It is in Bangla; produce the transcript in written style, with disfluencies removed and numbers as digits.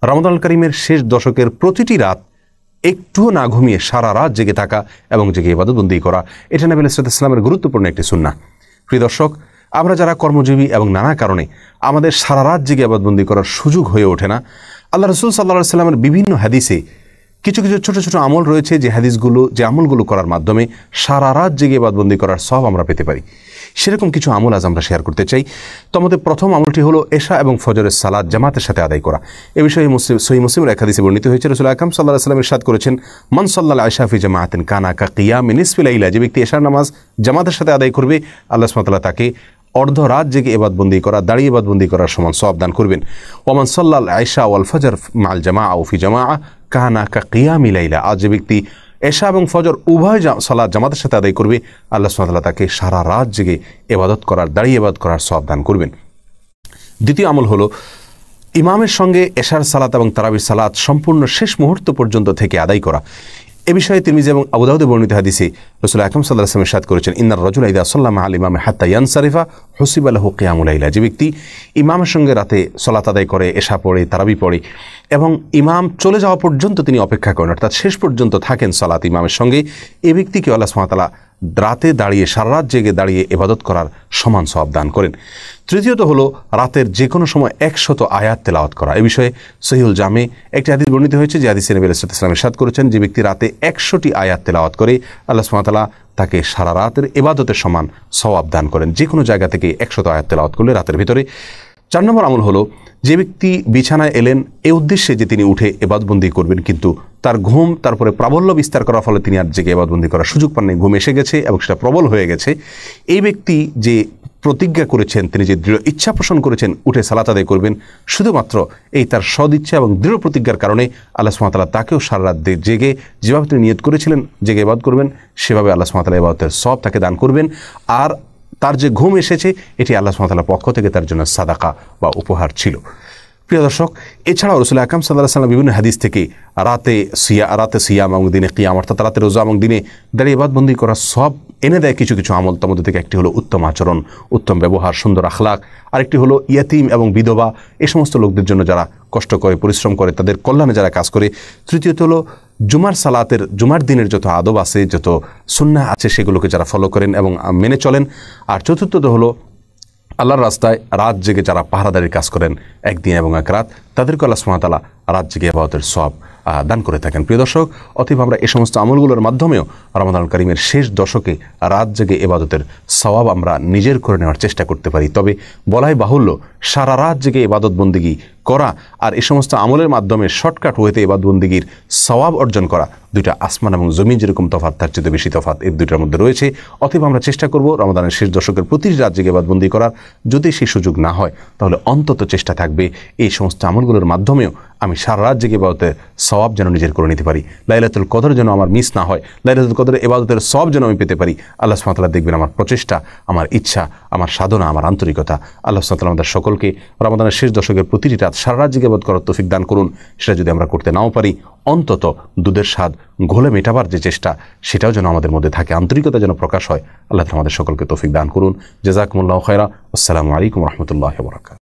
রমাদানুল কারীমের শেষ দশকের প্রতিটি রাত একটুও না ঘুমিয়ে সারা রাত জেগে থাকা এবং জেগে ইবাদতবন্দি করা, এটা নবী আলাইহিস সালামের গুরুত্বপূর্ণ একটি সুন্নাহ। প্রিয় দর্শক, আমরা যারা কর্মজীবী এবং নানা কারণে আমাদের সারা রাত জেগে ইবাদতবন্দি করার সুযোগ হয়ে ওঠে না, আল্লাহ রাসূল সাল্লাল্লাহু আলাইহি ওয়াসাল্লামের বিভিন্ন হাদিসে কিছু কিছু ছোট ছোট আমল রয়েছে যে আমলগুলো করার মাধ্যমে সারা রাত জেগে ইবাদতবন্দি করার সওয়াব আমরা পেতে পারি। সেরকম কিছু আমল আজ আমরা শেয়ার করতে চাই। তোমাদের প্রথম আমলটি হলো এশা এবং ফজরের সালাত জামাতের সাথে আদায় করা। এ বিষয়ে সহিহ মুসলিমের এক হাদিসে বর্ণিত হয়েছে, রাসূল আকরাম সাল্লাল্লাহু আলাইহি ওয়াসাল্লাম ইরশাদ করেছেন, মান সাল্লাল আশা ফি জামাআতিন কানা কা কিয়ামি নিসফি লাইলা। যে ব্যক্তি এশার নামাজ জামাতের সাথে আদায় করবে, আল্লাহ সুবহানাহু ওয়া তাআলা তাকে অর্ধ রাত জেগে ইবাদতবন্দি করা, দাঁড়িয়ে ইবাদতবন্দি করার সমান সওয়াব দান করবেন। ওমান সাল্লাল আশা ওয়াল ফজর মাল জামাআ ও ফি জামাআ কানা কা কিয়ামি লাইলা। আজ যে ব্যক্তি এশা এবং ফজর উভয় সালাত জামাতের সাথে আদায় করবে, আল্লাহ সুবহানাহু ওয়া তাআলা তাকে সারা রাত জেগে ইবাদত করার, দাঁড়িয়ে ইবাদত করার সওয়াব দান করবেন। দ্বিতীয় আমল হলো ইমামের সঙ্গে এশার সালাত এবং তারাবির সালাত সম্পূর্ণ শেষ মুহূর্ত পর্যন্ত থেকে আদায় করা। এ বিষয়ে তিরমিজি এবং আবু দাউদে বর্ণিত হাদিসে রাসূল আকরাম সাল্লাল্লাহু আলাইহি ওয়াসাল্লাম ইরশাদ করেছেন, ইন্নার রাজুলা ইযা সাল্লা মা'আল ইমামি হাত্তা ইয়ানসারিফা হুসিবা লাহু কিয়ামুল লাইলা। যে ব্যক্তি ইমামের সঙ্গে রাতে সালাত আদায় করে, এশা পড়ে, তারাবি পড়ে এবং ইমাম চলে যাওয়া পর্যন্ত তিনি অপেক্ষা করেন, অর্থাৎ শেষ পর্যন্ত থাকেন সালাত ইমামের সঙ্গে, এই ব্যক্তিকে আল্লাহ সুবহানাহু ওয়া তাআলা রাতে দাঁড়িয়ে, সারা রাত জেগে দাঁড়িয়ে ইবাদত করার সমান সওয়াব দান করেন। তৃতীয়ত হলো রাতের যে কোনো সময় 100 আয়াত তেলাওয়াত করা। এ বিষয়ে সহিহুল জামে একটি হাদিস বর্ণিত হয়েছে, যে হাদিসে নবী আলাইহিস সালাম ইরশাদ করেছেন, যে ব্যক্তি রাতে 100টি আয়াত তেলাওয়াত করে, আল্লাহ সুবহানাহু ওয়া তাআলা তাকে সারা রাতের ইবাদতের সমান সওয়াব দান করেন, যে কোনো জায়গা থেকে 100 আয়াত তেলাওয়াত করলে রাতের ভিতরে। 4 নম্বর আমল হলো, যে ব্যক্তি বিছানায় এলেন এই উদ্দেশ্যে যে তিনি উঠে ইবাদতবন্দি করবেন, কিন্তু তার ঘুম তারপরে প্রাবল্য বিস্তার করার ফলে তিনি আর জেগে ইবাদতবন্দি করার সুযোগ পান নাই, ঘুম এসে গেছে এবং সেটা প্রবল হয়ে গেছে, এই ব্যক্তি যে প্রতিজ্ঞা করেছেন, তিনি যে দৃঢ় ইচ্ছা পোষণ করেছেন উঠে সালাত আদায় করবেন, শুধুমাত্র এই তার সদিচ্ছা এবং দৃঢ় প্রতিজ্ঞার কারণে আল্লাহ সুবহানাহু ওয়া তাআলা তাকেও সারা রাত জেগে যেভাবে তিনি নিয়ত করেছিলেন জেগে ইবাদত করবেন, সেভাবে আল্লাহ সুবহানাহু ওয়া তাআলা ইবাদতের সওয়াব তাকে দান করবেন। আর তার যে ঘুম এসেছে, এটি আল্লাহ সুবহানাহু ওয়া তাআলার পক্ষ থেকে তার জন্য সাদাকা বা উপহার ছিল। প্রিয় দর্শক, এছাড়াও রাসূল আকরাম সাল্লাল্লাহু আলাইহি ওয়াসাল্লাম বিভিন্ন হাদিস থেকে রাতে সিয়াম এবং দিনে কিয়াম, অর্থাৎ রাতে রোজা এবং দিনে দাঁড়িয়ে ইবাদতবন্দি করার সব এনে দেয় কিছু কিছু আমল। তার মধ্যে থেকে একটি হলো উত্তম আচরণ, উত্তম ব্যবহার, সুন্দর আখলাক। আরেকটি হলো ইয়াতিম এবং বিধবা, এই সমস্ত লোকদের জন্য যারা কষ্ট করে, পরিশ্রম করে, তাদের কল্যাণে যারা কাজ করে। তৃতীয়ত হলো জুমার দিনের যত আদব আছে, যত সুন্নাহ আছে, সেগুলোকে যারা ফলো করেন এবং মেনে চলেন। আর চতুর্থত হলো আল্লাহর রাস্তায় রাত জেগে যারা পাহারাদারির কাজ করেন একদিন এবং এক রাত, তাদেরকে আল্লাহ সুবহানাহু ওয়া তাআলা রাত জেগে ইবাদতের সওয়াব দান করে থাকেন। প্রিয় দর্শক, অতএব আমরা এই সমস্ত আমলগুলোর মাধ্যমেও রমাদানুল কারীমের শেষ দশকে রাত জেগে ইবাদতের সওয়াব আমরা নিজের করে নেওয়ার চেষ্টা করতে পারি। তবে বলাই বাহুল্য, সারা রাত জেগে ইবাদত বন্দেগী করা আর এই সমস্ত আমলের মাধ্যমে শর্টকাট ওয়েতে ইবাদত বন্দেগীর সওয়াব অর্জন করা, দুইটা আসমান এবং জমিন যেরকম তফাৎ, তার চেয়ে বেশি তফাৎ এই দুইটার মধ্যে রয়েছে। অতএব আমরা চেষ্টা করব রমাদানের শেষ দশকের প্রতিটি রাত জেগে ইবাদতবন্দি করার। যদি সেই সুযোগ না হয়, তাহলে অন্তত চেষ্টা থাকবে এই সমস্ত আমলগুলোর মাধ্যমেও আমি সারা রাত জেগে ইবাদতের সওয়াব যেন নিজের করে নিতে পারি। লাইলাতুল কদর যেন আমার মিস না হয়, লাইলাতুল কদরের ইবাদতের সওয়াব যেন আমি পেতে পারি। আল্লাহ সুবহানাহু ওয়া তাআলা দেখবেন আমার প্রচেষ্টা, আমার ইচ্ছা, আমার সাধনা, আমার আন্তরিকতা। আল্লাহ সুবহানাহু ওয়া তাআলা আমাদের সকলকে রমাদানের শেষ দশকের প্রতিটি রাত সারা রাত জেগে ইবাদত করার তৌফিক দান করুন। সেটা যদি আমরা করতে নাও পারি, অন্তত দুধের স্বাদ ঘোলে মেটাবার যে চেষ্টা, সেটাও যেন আমাদের মধ্যে থাকে, আন্তরিকতা যেন প্রকাশ হয়। আল্লাহ তাআলা আমাদের সকলকে তৌফিক দান করুন। জাযাকুমুল্লাহু খায়রা। আসসালামু আলাইকুম ওয়া রাহমাতুল্লাহি ওয়া বারাকাতুহু।